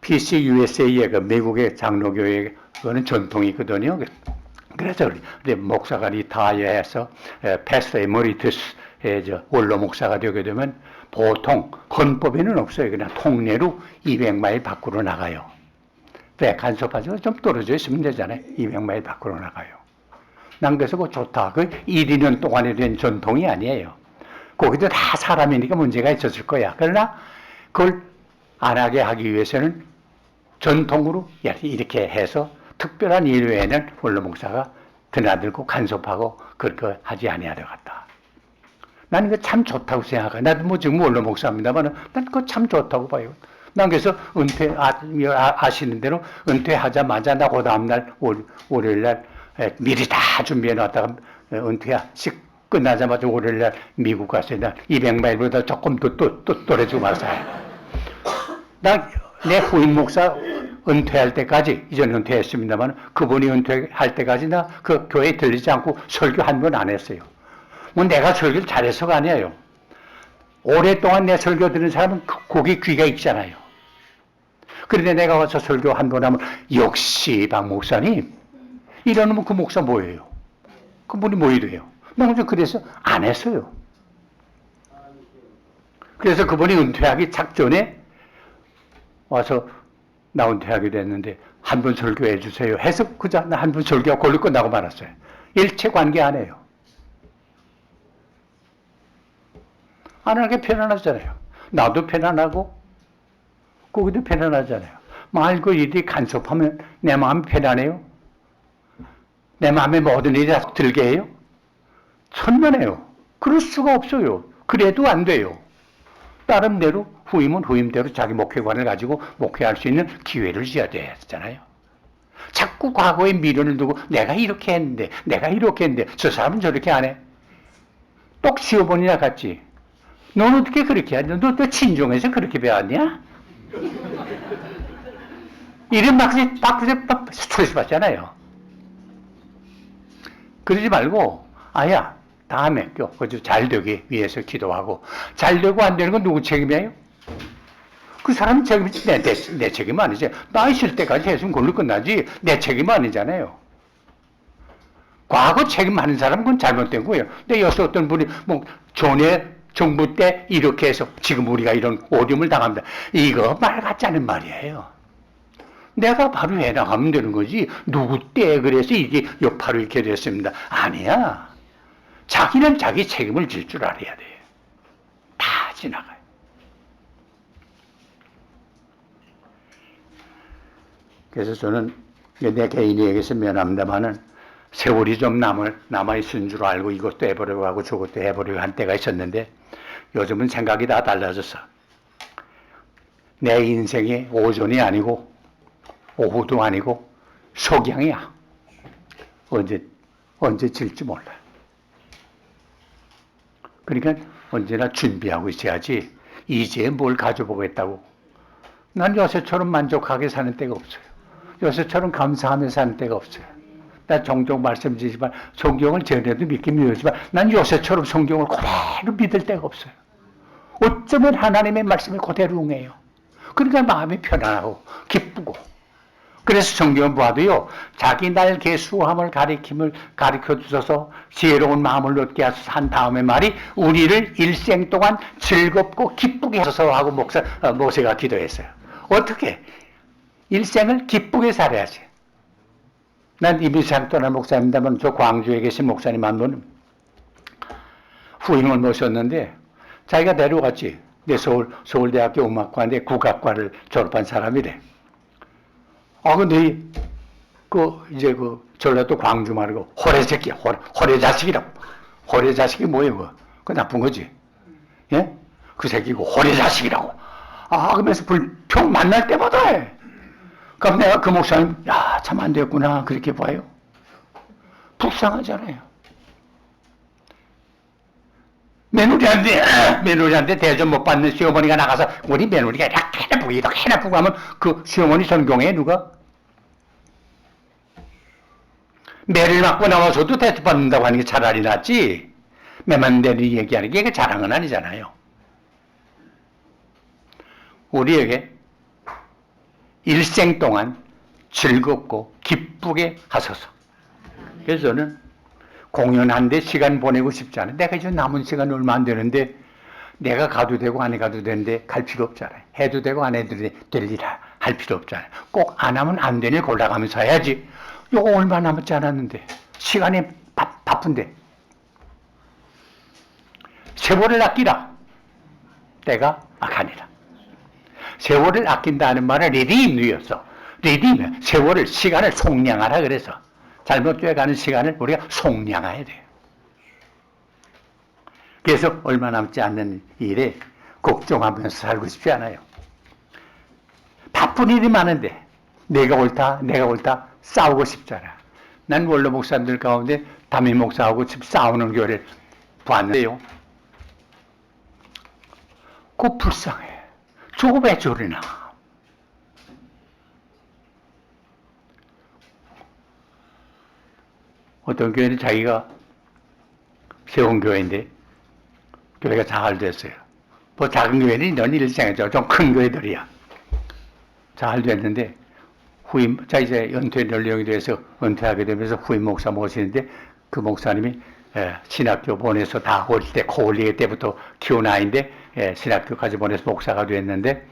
PCUSA의 그 미국의 장로교회 그거는 전통이 있거든요. 그래서 우리 목사가 리타이어해서 패스터 에머리투스의 원로 목사가 되게 되면 보통 헌법에는 없어요. 그냥 통례로 200마일 밖으로 나가요. 왜? 간섭하지만 좀 떨어져 있으면 되잖아요. 200마일 밖으로 나가요. 난 그래서 그거 좋다. 그 1, 2년 동안에 된 전통이 아니에요. 거기도 다 사람이니까 문제가 있었을 거야. 그러나 그걸 안 하게 하기 위해서는 전통으로 이렇게 해서 특별한 일 외에는 원로 목사가 드나들고 간섭하고 그렇게 하지 아니하려 갔다. 나는 이거 참 좋다고 생각해. 나도 뭐 지금 원로 목사입니다만 난 그거 참 좋다고 봐요. 난 그래서 아시는 대로 은퇴하자마자 나 그 다음날 월요일날 미리 다 준비해 놨다가 은퇴식 끝나자마자 월요일날 미국 가서 난 200마일보다 조금 더 떨어지고 말았어요. 내 후임 목사 은퇴할 때까지, 이전 은퇴했습니다만 그분이 은퇴할 때까지 나 그 교회에 들리지 않고 설교 한 번 안 했어요. 뭐 내가 설교를 잘해서가 아니에요. 오랫동안 내 설교 들은 사람은 거기 귀가 있잖아요. 그런데 내가 와서 설교 한 번 하면 역시 박 목사님 이러면 그 목사 뭐예요? 그분이 뭐 이래요? 나 그래서 안 했어요. 그래서 그분이 은퇴하기 작전에 와서 나 은퇴하게 됐는데 한 번 설교해 주세요 해서 그자 나 한 번 설교하고 걸로 끝나고 말았어요. 일체 관계 안 해요. 안 하게 편안하잖아요. 나도 편안하고 거기도 편안하잖아요. 말고 일이 간섭하면 내 마음이 편안해요? 내 마음에 모든 일이 다 들게 해요? 천만에요. 그럴 수가 없어요. 그래도 안 돼요. 나름대로 후임은 후임대로 자기 목회관을 가지고 목회할 수 있는 기회를 줘야 되잖아요. 자꾸 과거에 미련을 두고 내가 이렇게 했는데 저 사람은 저렇게 안 해. 똑 시어머니나 같지. 넌 어떻게 그렇게 하냐? 너 친정에서 그렇게 배웠냐? 이런 막 스트레스 받잖아요. 그러지 말고 아야 다음에 그저 잘 되기 위해서 기도하고 잘 되고 안 되는 건 누구 책임이에요? 그 사람 책임이지 내 책임 아니지. 나 있을 때까지 했으면 그걸로 끝나지 내 책임 아니잖아요. 과거 책임하는 사람은 그건 잘못된 거예요. 근데 여기서 어떤 분이 뭐 전에 정부 때 이렇게 해서 지금 우리가 이런 오염을 당합니다. 이거 말 같지 않은 말이에요. 내가 바로 해나가면 되는 거지 누구 때 그래서 이게 여파로 이렇게 됐습니다. 아니야. 자기는 자기 책임을 질 줄 알아야 돼요. 다 지나가요. 그래서 저는 내 개인에게서 미안합니다만은 세월이 좀 남아있는 줄 알고 이것도 해보려고 하고 저것도 해보려고 한 때가 있었는데 요즘은 생각이 다 달라졌어. 내 인생이 오전이 아니고 오후도 아니고 석양이야. 언제 질지 몰라. 그러니까 언제나 준비하고 있어야지 이제 뭘 가져보겠다고. 난 요새처럼 만족하게 사는 때가 없어요. 요새처럼 감사하며 사는 때가 없어요. 나 종종 말씀드리지만 성경을 전에도 믿긴 믿었지만 난 요새처럼 성경을 그대로 믿을 때가 없어요. 어쩌면 하나님의 말씀이 그대로 응해요. 그러니까 마음이 편안하고 기쁘고. 그래서 성경을 보아도요, 자기 날 계수함을 가르쳐 주셔서 지혜로운 마음을 얻게 하소서 한 다음에 말이 우리를 일생 동안 즐겁고 기쁘게 하소서 하고 모세가 기도했어요. 어떻게? 일생을 기쁘게 살아야지. 난 이비상 떠난 목사입니다만 저 광주에 계신 목사님 한 분은 후임을 모셨는데 자기가 내려갔지. 내 서울대학교 음악과인데 국악과를 졸업한 사람이래. 근데 이제 전라도 광주 말고 호래 새끼야. 호래 자식이라고. 호래 자식이 뭐예요? 그거 나쁜 거지. 예? 그 새끼고 호래 자식이라고. 그러면서 불평 만날 때마다 해. 그럼 내가 그 목사님, 참 안 됐구나. 그렇게 봐요. 불쌍하잖아요. 며느리한테 대접 못 받는 시어머니가 나가서 우리 며느리가 이렇게 해나쁘고 하면 그 시어머니 존경해 누가? 매를 맞고 나와서도 대접 받는다고 하는 게 차라리 낫지. 매만 되는 얘기하는 게 자랑은 아니잖아요. 우리에게 일생 동안 즐겁고 기쁘게 하소서. 그래서 저는 공연한데 시간 보내고 싶지 않아요. 내가 이제 남은 시간 얼마 안 되는데 내가 가도 되고 안 가도 되는데 갈 필요 없잖아요. 해도 되고 안 해도 될 일 할 필요 없잖아요. 꼭 안 하면 안 되는 일 골라가면서 해야지. 요거 얼마 남았지 않았는데 시간이 바쁜데 세월을 아끼라. 때가 악하니라. 세월을 아낀다는 말은 리딤이었어. 리딤, 세월을, 시간을 속량하라 그래서. 잘못돼 가는 시간을 우리가 속량해야 돼요. 그래서 얼마 남지 않는 일에 걱정하면서 살고 싶지 않아요. 바쁜 일이 많은데 내가 옳다 싸우고 싶잖아. 난 원로 목사님들 가운데 담임 목사하고 지금 싸우는 교회를 봤는데요. 그 불쌍해. 저거 왜 저러나. 어떤 교회는 자기가 세운 교회인데 교회가 잘 됐어요. 뭐 작은 교회는 넌 일생이죠. 좀 큰 교회들이야. 잘 됐는데 후임, 자 이제 은퇴 연령이 돼서 은퇴하게 되면서 후임 목사 모시는데 그 목사님이 신학교 보내서 다 올 때, 코 올리기 때부터 키운 아이인데 신학교까지 보내서 목사가 됐는데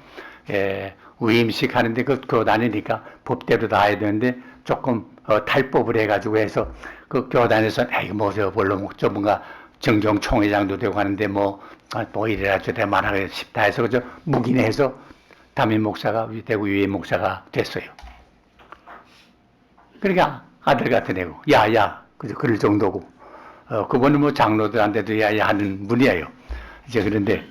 위임식 하는데 그 교단이니까 법대로 다 해야 되는데 조금 탈법을 해가지고 해서 그 교단에서 이거 뭐저 원로 전문가 정경총회장도 되고 하는데 뭐 이래라 저래라 말하기 싶다 해서 그저 묵인해서 담임 목사가 되고 위임 목사가 됐어요. 그러니까 아들 같은 애고 야야 그저 그럴 정도고 그분은 뭐 장로들한테도 야야 하는 분이에요. 이제 그런데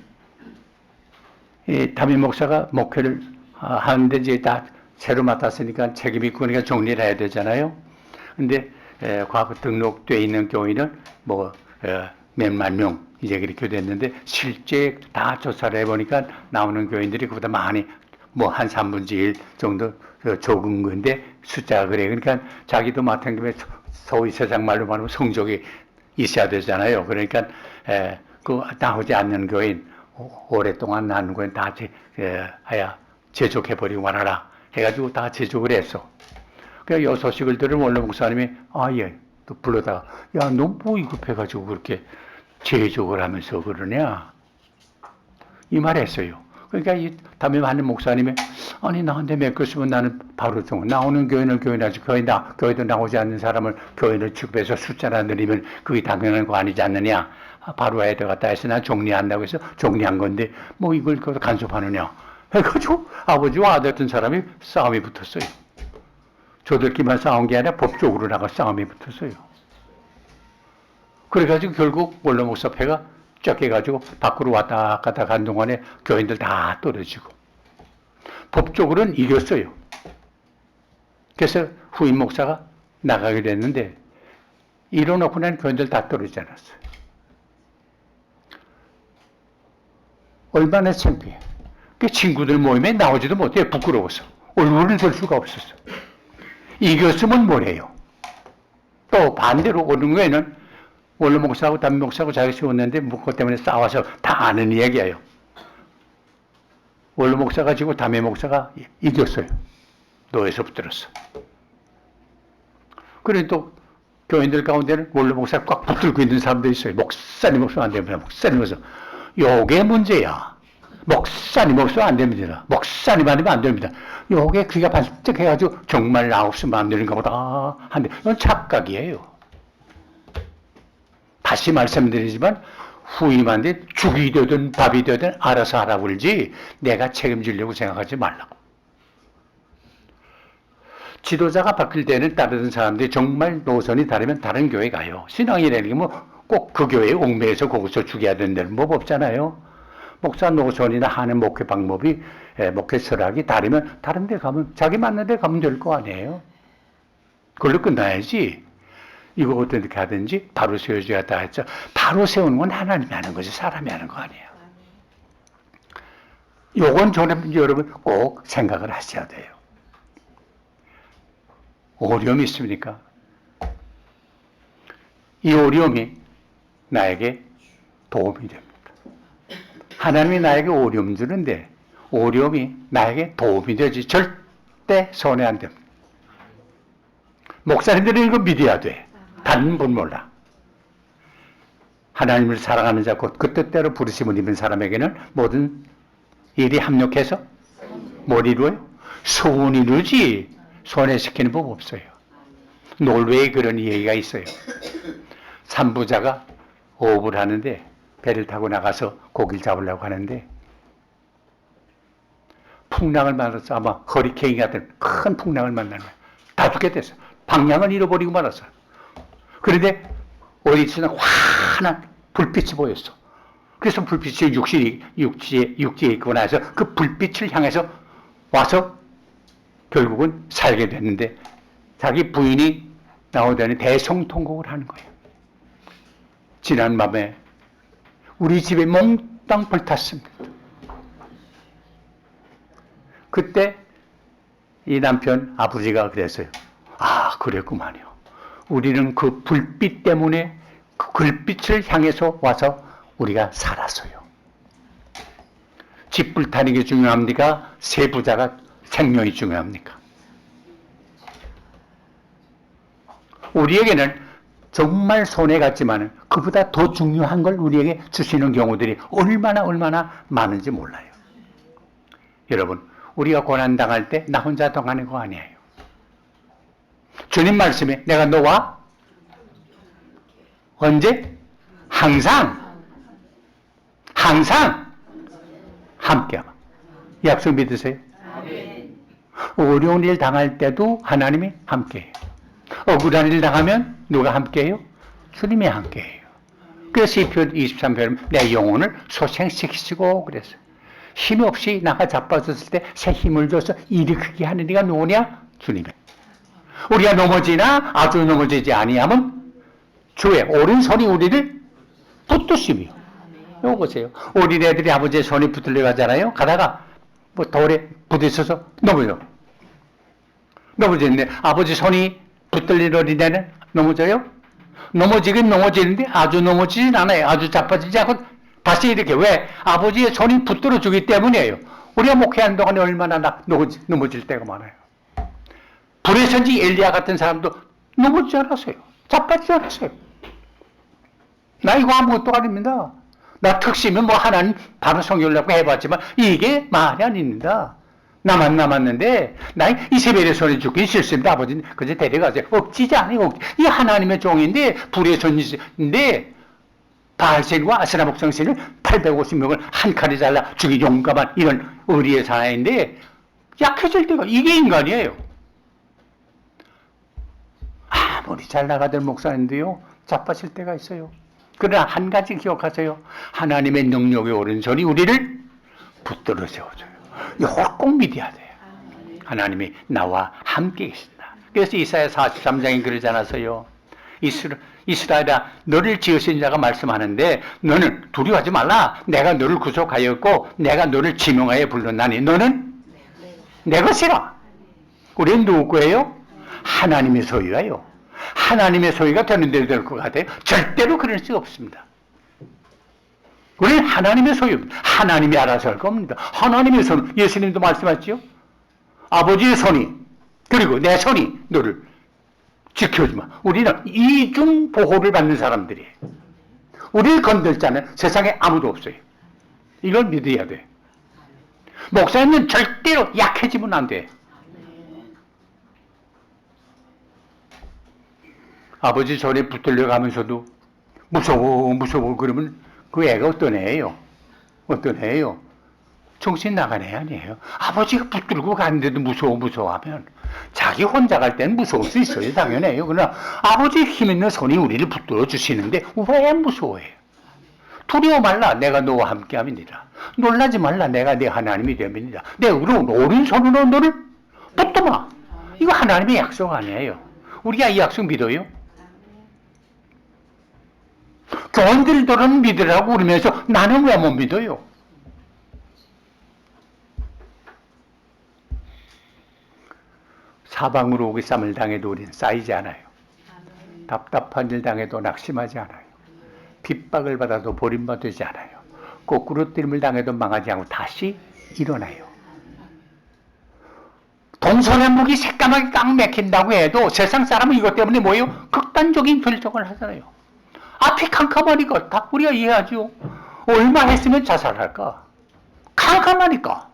이 담임 목사가 목회를 하는데 이제 다 새로 맡았으니까 책임이 있고 그러니까 정리를 해야 되잖아요. 근데 과거 등록돼 있는 교인은 뭐 몇만 명 이제 그렇게 됐는데 실제 다 조사를 해보니까 나오는 교인들이 그보다 많이 뭐 한 3분의 1 정도 적은 건데 숫자가 그래. 그러니까 자기도 맡은 김에 소위 세상 말로 말하면 성적이 있어야 되잖아요. 그러니까 그 나오지 않는 교인 오랫동안 나는 교인 다 제족해버리고 말아라 해가지고 다 제족을 했어. 그러니까 이 소식을 들은 원로 목사님이 또 불러다가 야 너 뭐 위급해가지고 그렇게 제족을 하면서 그러냐 이 말 했어요. 그러니까 이 담임하는 목사님이 아니 나한테 맡겼으면 나는 바로 좀 나오는 교인을 교인하지 교회도 나오지 않는 사람을 교인을 취급해서 숫자나 늘리면 그게 당연한 거 아니지 않느냐. 바로 해야 되겠다 해서 난 정리한다고 해서 정리한 건데 뭐 이걸 간섭하느냐 해가지고 아버지와 아들 같은 사람이 싸움이 붙었어요. 저들끼리만 싸운 게 아니라 법적으로 나가 싸움이 붙었어요. 그래가지고 결국 원로 목사패가 쫓겨가지고 밖으로 왔다 갔다 간 동안에 교인들 다 떨어지고 법적으로는 이겼어요. 그래서 후임 목사가 나가게 됐는데 이뤄놓고 난 교인들 다 떨어지지 않았어요. 얼마나 창피해. 그 친구들 모임에 나오지도 못해. 부끄러워서 얼굴을 들 수가 없었어. 이겼으면 뭐래요. 또 반대로 오는 거에는 원로 목사하고 담임 목사하고 자기 세웠는데 그것 때문에 싸워서 다 아는 이야기예요. 원로 목사가 지고 담임 목사가 이겼어요. 노예에서 붙들었어. 그래 또 교인들 가운데는 원로 목사가 꽉 붙들고 있는 사람들이 있어요. 목사님 없으면 안 됩니다. 목사님 없으면. 요게 문제야. 목사님 없으면 안 됩니다. 목사님 아니면 안 됩니다. 요게 귀가 반짝 해가지고 정말 나 없으면 안 되는가 보다 한데 이건 착각이에요. 다시 말씀드리지만 후임한테 죽이 되든 밥이 되든 알아서 하라고 그러지 내가 책임지려고 생각하지 말라고. 지도자가 바뀔 때는 따르는 사람들이 정말 노선이 다르면 다른 교회 가요. 신앙이라는 게 뭐 꼭 그 교회에 옥매에서 거기서 죽여야 된다는 법 없잖아요. 목사 노선이나 하는 목회 방법이 목회 철학이 다르면 다른 데 가면 자기 맞는 데 가면 될 거 아니에요. 그걸로 끝나야지. 이거 어떻게 하든지 바로 세워줘야 다 했죠. 바로 세우는 건 하나님이 하는 거지 사람이 하는 거 아니에요. 요건 저는 여러분 꼭 생각을 하셔야 돼요. 어려움이 있습니까? 이 어려움이 나에게 도움이 됩니다. 하나님이 나에게 어려움 주는데 어려움이 나에게 도움이 되지 절대 손해 안 됩니다. 목사님들은 이거 믿어야 돼. 다른 분 몰라. 하나님을 사랑하는 자, 곧 그 뜻대로 부르심을 입은 사람에게는 모든 일이 합력해서 뭘 이루어요? 소원이 이루지. 손해시키는 법 없어요. 노르웨이에 그런 얘기가 있어요. 산부자가 호흡을 하는데 배를 타고 나가서 고기를 잡으려고 하는데 풍랑을 만나서 아마 허리케인 같은 큰 풍랑을 만나는 거예요. 다 죽게 됐어. 방향을 잃어버리고 말았어. 그런데 어디서나 환한 불빛이 보였어. 그래서 불빛이 육지에 있고 나서 그 불빛을 향해서 와서 결국은 살게 됐는데 자기 부인이 나오더니 대성통곡을 하는 거예요. 지난 밤에 우리 집에 몽땅 불탔습니다. 그때 이 남편 아버지가 그랬어요. 아, 그랬구만요. 우리는 그 불빛 때문에 그 불빛을 향해서 와서 우리가 살았어요. 집 불타는 게 중요합니까? 세 부자가 생명이 중요합니까? 우리에게는 정말 손해 같지만 그보다 더 중요한 걸 우리에게 주시는 경우들이 얼마나 많은지 몰라요. 여러분, 우리가 고난당할 때 나 혼자 당하는 거 아니에요. 주님 말씀에 내가 너와 언제? 항상 함께하마. 약속 믿으세요? 어려운 일 당할 때도 하나님이 함께해요. 억울한 일 당하면 누가 함께해요? 주님이 함께해요. 그래서 시편 23편은 내 영혼을 소생시키시고 그랬어요. 힘없이 나가 자빠졌을 때 새 힘을 줘서 일으키게 하는 이가 누구냐? 주님이. 우리가 넘어지나 아주 넘어지지 아니하면 주의 오른손이 우리를 붙드시며. 이거 보세요. 어린애들이 아버지의 손이 붙들려 가잖아요. 가다가 뭐 돌에 부딪혀서 넘어지는데 아버지 손이 붙들린 어린애는 넘어져요? 넘어지긴 넘어지는데 아주 넘어지진 않아요. 아주 자빠지지 않고 다시 이렇게. 왜? 아버지의 손이 붙들어 주기 때문이에요. 우리가 목회하는 동안에 얼마나 넘어질 때가 많아요. 불의 선지 엘리야 같은 사람도 넘어지지 않았어요. 자빠지지 않았어요. 나 이거 아무것도 아닙니다. 나 특심은 뭐 하나님 바로 성경을 해봤지만 이게 말이 아닙니다. 나만 남았는데 나 이세벨의 손에 죽긴 싫습니다. 아버지는 그저 데려가세요. 억지지 않아요. 이 하나님의 종인데 불의 손인데 바알신과 아스라 목성신을 850명을 한 칼에 잘라 죽인 용감한 이런 의리의 사나인데 약해질 때가 이게 인간이에요. 아무리 잘 나가던 목사인데요 자빠질 때가 있어요. 그러나 한 가지 기억하세요. 하나님의 능력의 오른손이 우리를 붙들어 세워줘요. 이걸 꼭 믿어야 돼요. 하나님이 나와 함께 계신다. 그래서 이사야 43장에 그러지 않았어요. 이스라엘아 너를 지으신 자가 말씀하는데 너는 두려워하지 말라. 내가 너를 구속하였고 내가 너를 지명하여 불렀나니 너는 내 것이라. 우리는 누구 거예요? 하나님의 소유예요. 하나님의 소유가 되는 대로 될 것 같아요. 절대로 그럴 수 없습니다. 우리는 하나님의 소유입니다. 하나님이 알아서 할 겁니다. 하나님의 손, 예수님도 말씀하시죠. 아버지의 손이 그리고 내 손이 너를 지켜주마. 우리는 이중 보호를 받는 사람들이에요. 우리를 건들 자는 세상에 아무도 없어요. 이걸 믿어야 돼. 목사님은 절대로 약해지면 안 돼. 아버지 손에 붙들려 가면서도 무서워 그러면 그 애가 어떤 애예요? 정신 나간 애 아니에요. 아버지가 붙들고 가는데도 무서워하면 자기 혼자 갈 때는 무서울 수 있어요. 당연해요. 그러나 아버지 힘 있는 손이 우리를 붙들어 주시는데 왜 무서워해요? 두려워 말라. 내가 너와 함께 함이니라. 놀라지 말라. 내가 네 하나님이 됨이니라. 내 오른손으로 너를 붙들마. 이거 하나님의 약속 아니에요. 우리가 이 약속 믿어요? 교원들은 믿으라고 그러면서 나는 왜 못 믿어요? 사방으로 오기 쌈을 당해도 우리는 쌓이지 않아요. 답답한 일 당해도 낙심하지 않아요. 핍박을 받아도 버림받지 않아요. 거꾸로 뜸을 당해도 망하지 않고 다시 일어나요. 동서남북이 새까맣게 깡 맥힌다고 해도 세상 사람은 이것 때문에 뭐예요? 극단적인 결정을 하잖아요. 앞이 캄캄하니까 다 우리가 이해하죠. 얼마 했으면 자살할까? 캄캄하니까.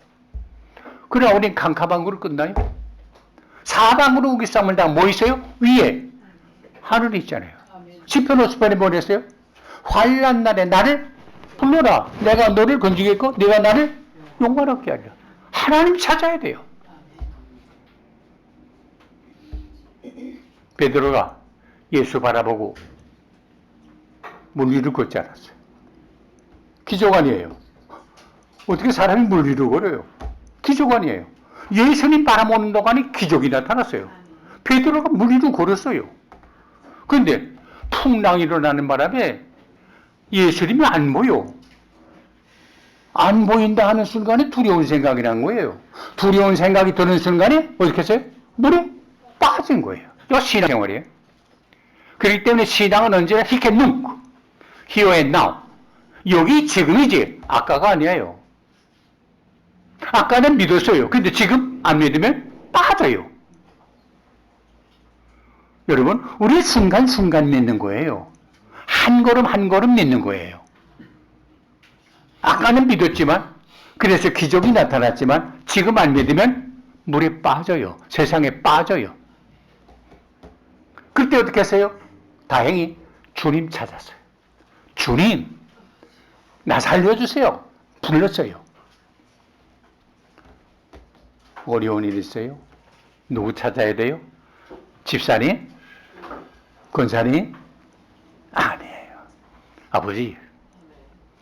그러나 우리는 캄캄한 거로 끝나요? 사방으로 우기쌈을 다 뭐 있어요? 위에 하늘이 있잖아요. 시편 50편에 뭐 했어요? 환난 날에 나를 불러라. 내가 너를 건지겠고 네가 나를 용감하게 하리라. 하나님 찾아야 돼요. 베드로가 예수 바라보고 물 위를 걷지 않았어요. 기적 아니에요. 어떻게 사람이 물 위를 걸어요? 기적 아니에요. 예수님 바라보는 동안에 기적이 나타났어요. 베드로가 물 위로 걸었어요. 그런데 풍랑이 일어나는 바람에 예수님이 안 보여. 안 보인다 하는 순간에 두려운 생각이 난 거예요. 두려운 생각이 드는 순간에 어떻게 했어요? 물에 빠진 거예요. 이거 신앙생활이에요. 그렇기 때문에 신앙은 언제나 he can look, here and now. 여기 지금이지 아까가 아니에요. 아까는 믿었어요. 근데 지금 안 믿으면 빠져요. 여러분, 우리 순간순간 믿는 거예요. 한 걸음 한 걸음 믿는 거예요. 아까는 믿었지만, 그래서 기적이 나타났지만, 지금 안 믿으면 물에 빠져요. 세상에 빠져요. 그때 어떻게 했어요? 다행히 주님 찾았어요. 주님, 나 살려주세요. 불렀어요. 어려운 일 있어요? 누구 찾아야 돼요? 집사님? 권사님? 아니에요. 아버지,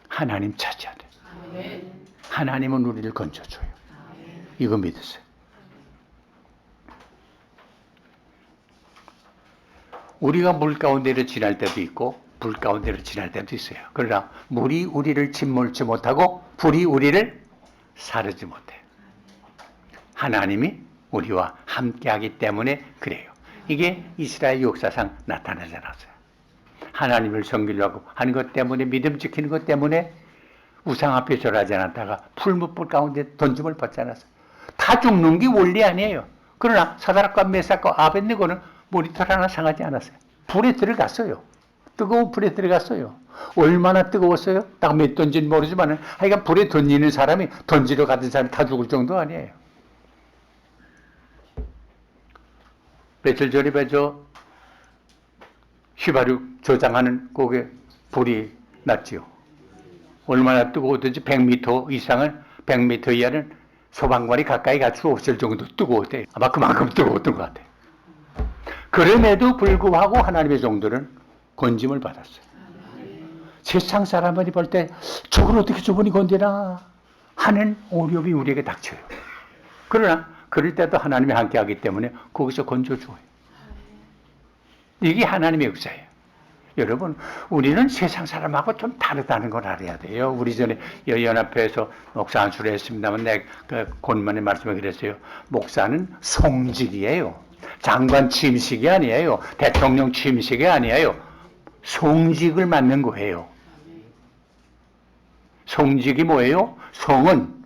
하나님 찾아야 돼. 하나님은 우리를 건져줘요. 이거 믿으세요. 우리가 물 가운데를 지날 때도 있고 불 가운데를 지날 때도 있어요. 그러나 물이 우리를 짓물지 못하고 불이 우리를 사르지 못해요. 하나님이 우리와 함께하기 때문에 그래요. 이게 이스라엘 역사상 나타나지 않았어요. 하나님을 섬기려고 하는 것 때문에, 믿음 지키는 것 때문에 우상 앞에 절하지 않았다가 풀무불 가운데 던짐을 받지 않았어요. 다 죽는 게 원리 아니에요. 그러나 사드락과 메삭과 아벳네고는 머리털 하나 상하지 않았어요. 불에 들어갔어요. 뜨거운 불에 들어갔어요. 얼마나 뜨거웠어요? 딱 몇 던지는 모르지만 하여간 불에 던지는 사람이 던지러 가던 사람이 다 죽을 정도 아니에요. 며칠 전에 휘바륙 저장하는 곳에 불이 났지요. 얼마나 뜨거웠든지 100m 이상은 100m 이하는 소방관이 가까이 갈 수 없을 정도 뜨거웠대요. 아마 그만큼 뜨거웠던 것 같아요. 그럼에도 불구하고 하나님의 종들은 건짐을 받았어요. 세상 사람들이 볼 때 저걸 어떻게 저분이 건드나 하는 어려움이 우리에게 닥쳐요. 그러나 그럴 때도 하나님이 함께하기 때문에 거기서 건져줘요. 이게 하나님의 역사예요. 여러분, 우리는 세상 사람하고 좀 다르다는 걸 알아야 돼요. 우리 전에 연합회에서 목사 안수를 했습니다만 내가 곧만에 말씀을 드렸어요. 목사는 송직이에요. 장관 취임식이 아니에요. 대통령 취임식이 아니에요. 송직을 맡는 거예요. 송직이 뭐예요? 송은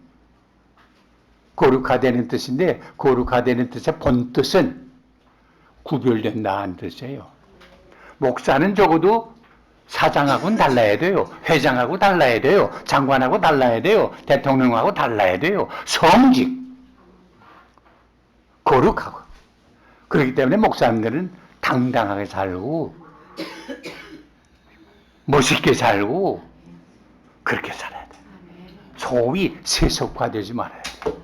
거룩화되는 뜻인데 거룩화되는 뜻의 본뜻은 구별된다는 뜻이에요. 목사는 적어도 사장하고는 달라야 돼요. 회장하고 달라야 돼요. 장관하고 달라야 돼요. 대통령하고 달라야 돼요. 성직, 거룩하고. 그렇기 때문에 목사님들은 당당하게 살고 멋있게 살고 그렇게 살아야 돼요. 소위 세속화되지 말아야 돼요.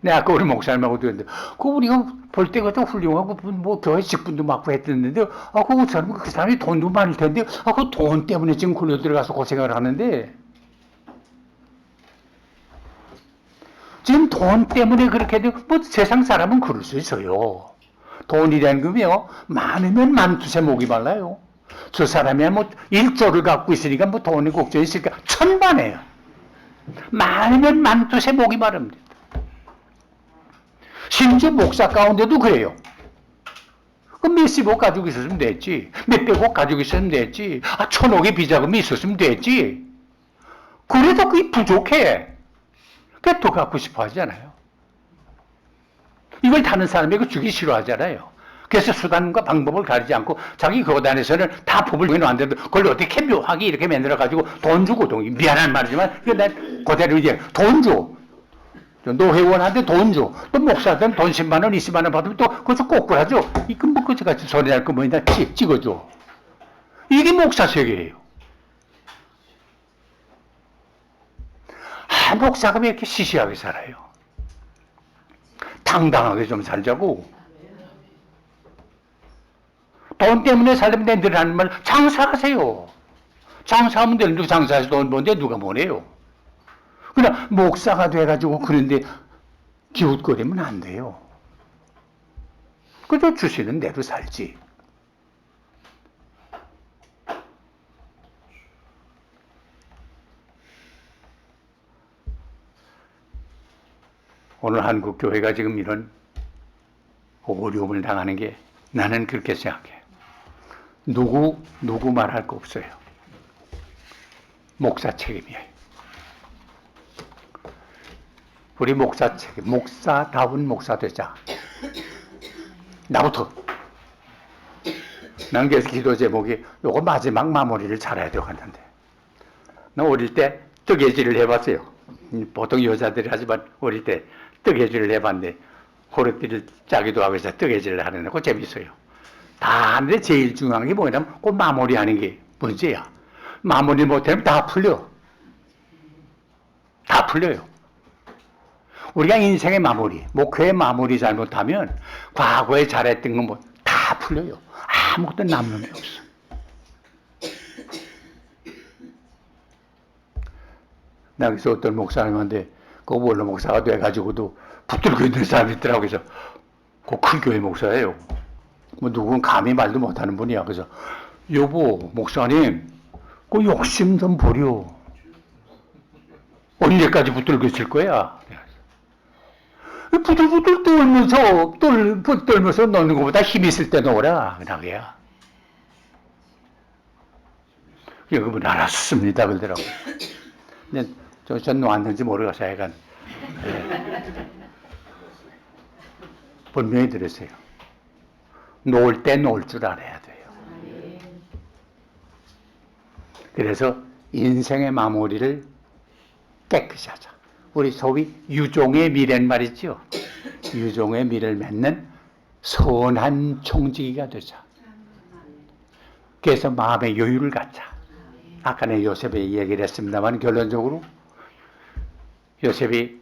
내가 아까 우리 목사님하고 들었는데, 우리가 볼 때가 좀 훌륭하고, 뭐, 교회 직분도 맡고 했었는데, 그 사람이 돈도 많을 텐데, 그 돈 때문에 지금 굴려 들어가서 고생을 하는데, 지금 돈 때문에 그렇게 해도, 뭐, 세상 사람은 그럴 수 있어요. 돈이라는 거요, 많으면 만두세 목이 말라요. 저 사람이 뭐, 1조를 갖고 있으니까 뭐 돈이 걱정이 있을까? 천만에요. 많으면 만두세 목이 마릅니다. 심지어 목사 가운데도 그래요. 몇십억 가지고 있었으면 됐지. 몇백억 가지고 있었으면 됐지. 1,000억의 비자금이 있었으면 됐지. 그래도 그게 부족해. 그게 더 갖고 싶어 하잖아요. 이걸 다른 사람이 그 주기 싫어하잖아요. 그래서 수단과 방법을 가리지 않고 자기 교단에서는 다 법을 해놓았는데 그걸 어떻게 묘하게 이렇게 만들어가지고 돈 주고, 미안한 말이지만, 난 그대로 이제 돈 줘. 노회원한테 돈 줘. 또 목사한테는 돈 10만 원, 20만 원 받으면 또 그것도 꼬꾸라줘. 이거 뭐 그저같이 소리 날 거 뭐냐 찍어줘. 이게 목사 세계예요. 목사가 왜 이렇게 시시하게 살아요? 당당하게 좀 살자고. 돈 때문에 살려면 늘 하는 말, 장사하세요. 장사하면 될 누구 장사해서 돈 버는데 누가 뭐래요? 그냥 목사가 돼가지고 그런데 기웃거리면 안 돼요. 그저 주시는 대로 살지. 오늘 한국 교회가 지금 이런 어려움을 당하는 게 나는 그렇게 생각해. 누구 말할 거 없어요. 목사 책임이에요. 우리 목사 책임, 목사다운 목사 되자. 나부터. 난 그래서 기도 제목이 요거 마지막 마무리를 잘해야 되고 하는데. 나 어릴 때 뜨개질을 해봤어요. 보통 여자들이 하지만 어릴 때 뜨개질을 해봤는데 호르띠를 짜기도 하고 해서 뜨개질을 하는 거 재밌어요. 다 하는데 제일 중요한 게 뭐냐면 그 마무리하는 게 문제야. 마무리 못하면 다 풀려. 다 풀려요. 우리가 인생의 마무리, 목회의 마무리 잘못하면 과거에 잘했던 건 뭐 다 풀려요. 아무것도 남는 게 없어. 나 그래서 어떤 목사님한테 그 원로 목사가 돼가지고도 붙들고 있는 사람이 있더라고. 그래서 그 큰 교회 목사예요. 뭐 누군 감히 말도 못하는 분이야. 그래서 여보 목사님 그 욕심 좀 버려. 언제까지 붙들고 있을 거야? 부들부들 떨면서 넣는 것보다 힘 있을 때 넣어라. 그나게야. 그분 알았습니다. 그러더라고. 근데 전 놓았는지 모르겠어요. 약간. 분명히 들으세요. 놓을 때 놓을 줄 알아야 돼요. 그래서 인생의 마무리를 깨끗이 하자. 우리 소위 유종의 미래는 말이죠. 유종의 미래를 맺는 선한 총지기가 되자. 그래서 마음의 여유를 갖자. 아까 내 요셉의 얘기를 했습니다만 결론적으로 요셉이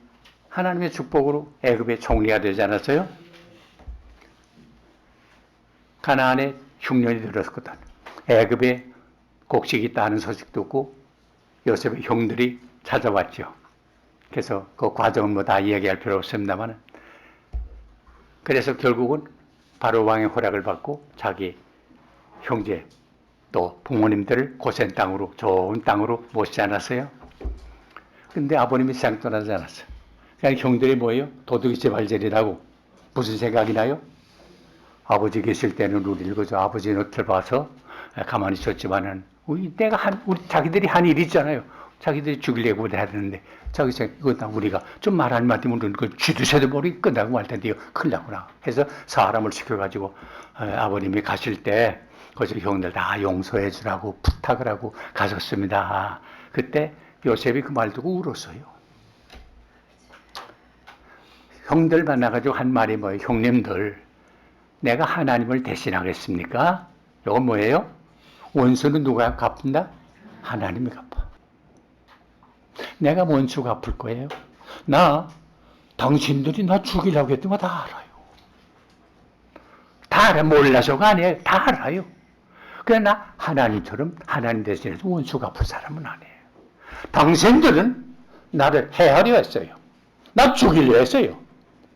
하나님의 축복으로 애굽의 총리가 되지 않았어요? 가나안에 흉년이 들었거든. 애굽에 곡식이 있다는 소식 듣고 요셉의 형들이 찾아왔죠. 그래서 그 과정은 뭐 다 이야기할 필요 없습니다만, 그래서 결국은 바로 왕의 허락을 받고 자기 형제 또 부모님들을 고센 땅으로, 좋은 땅으로 모시지 않았어요? 근데 아버님이 세상 떠나지 않았어요. 그냥 형들이 뭐예요? 도둑이 제발제리라고. 무슨 생각이 나요? 아버지 계실 때는 우리를 그저 아버지 곁을 봐서 가만히 있었지만은 우리 자기들이 한 일이 있잖아요. 자기들이 죽이려고 해야 되는데 자기 생각 이거 우리가 좀 말 한마디 하면 그 쥐두새도 모르게 끝나고 말 텐데 큰일 나구나 해서 사람을 시켜가지고 아버님이 가실 때 거기서 형들 다 용서해 주라고 부탁을 하고 가셨습니다. 그때 요셉이 그 말 듣고 울었어요. 형들 만나가지고 한 말이 뭐예요? 형님들, 내가 하나님을 대신하겠습니까? 이건 뭐예요? 원수는 누가 갚는다? 하나님이 갚아. 내가 원수 갚을 거예요. 당신들이 나 죽이려고 했던 거 다 알아요. 다 알아. 몰라서가 아니에요. 다 알아요. 그러나 하나님처럼 하나님 대신해서 원수 갚을 사람은 아니에요. 당신들은 나를 해하려 했어요. 나 죽이려 했어요.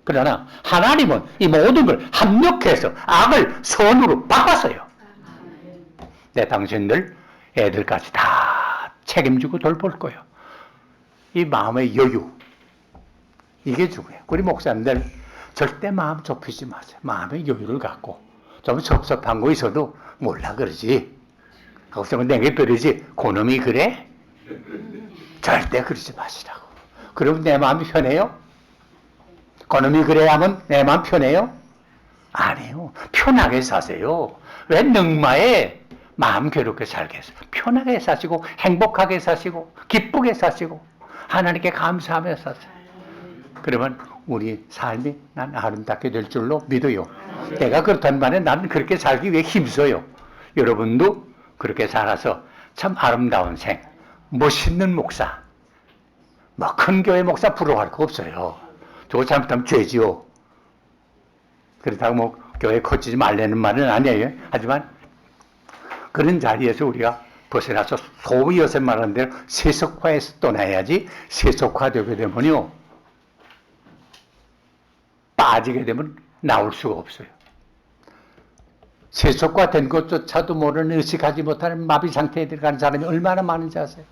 그러나 하나님은 이 모든 걸 합력해서 악을 선으로 바꿨어요. 내 당신들 애들까지 다 책임지고 돌볼 거예요. 이 마음의 여유, 이게 중요해요. 우리 목사님들 절대 마음 좁히지 마세요. 마음의 여유를 갖고 좀 섭섭한 거 있어도 몰라 그러지. 거기서 내게 그러지. 그놈이 그래? 절대 그러지 마시라고. 그럼 내 마음이 편해요? 그놈이 그래야 하면 내 마음 편해요? 아니에요. 편하게 사세요. 왜 능마에 마음 괴롭게 살겠어요? 편하게 사시고 행복하게 사시고 기쁘게 사시고 하나님께 감사하며 사세요. 그러면 우리 삶이 난 아름답게 될 줄로 믿어요. 내가 그렇단 말에 나는 그렇게 살기 위해 힘써요. 여러분도 그렇게 살아서 참 아름다운 생, 멋있는 목사, 뭐 큰 교회 목사 부러워할 거 없어요. 저거 잘못하면 죄지요. 그렇다고 뭐 교회 커지지 말라는 말은 아니에요. 하지만 그런 자리에서 우리가 벗어나서 소위 요새 말하는 대로 세속화에서 떠나야지, 세속화되게 되면요 빠지게 되면 나올 수가 없어요. 세속화된 것조차도 모르는, 의식하지 못하는 마비 상태에 들어가는 사람이 얼마나 많은지 아세요?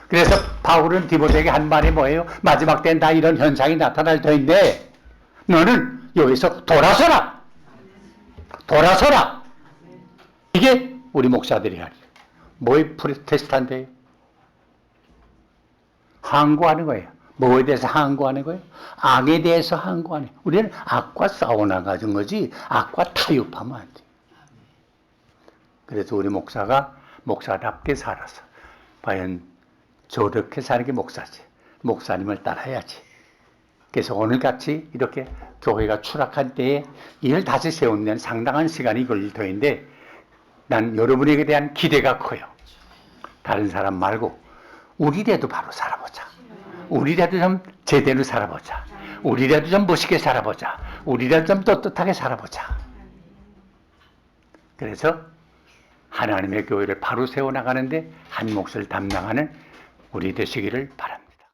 그래서 바울은 디모데에게 한 말이 뭐예요? 마지막 때는 다 이런 현상이 나타날 터인데 너는 여기서 돌아서라! 돌아서라! 이게 우리 목사들이 하죠. 뭐의 프로테스탄트예요? 항거하는 거예요. 뭐에 대해서 항거하는 거예요? 악에 대해서 항거하는 거예요. 우리는 악과 싸워나가는 거지 악과 타협하면 안 돼요. 그래서 우리 목사가 목사답게 살아서 과연 저렇게 사는 게 목사지. 목사님을 따라야지. 그래서 오늘같이 이렇게 교회가 추락한 때에 이를 다시 세우는 상당한 시간이 걸릴 터인데 난 여러분에게 대한 기대가 커요. 다른 사람 말고 우리라도 바로 살아보자. 우리라도 좀 제대로 살아보자. 우리라도 좀 멋있게 살아보자. 우리라도 좀 떳떳하게 살아보자. 그래서 하나님의 교회를 바로 세워나가는데 한 몫을 담당하는 우리 되시기를 바랍니다.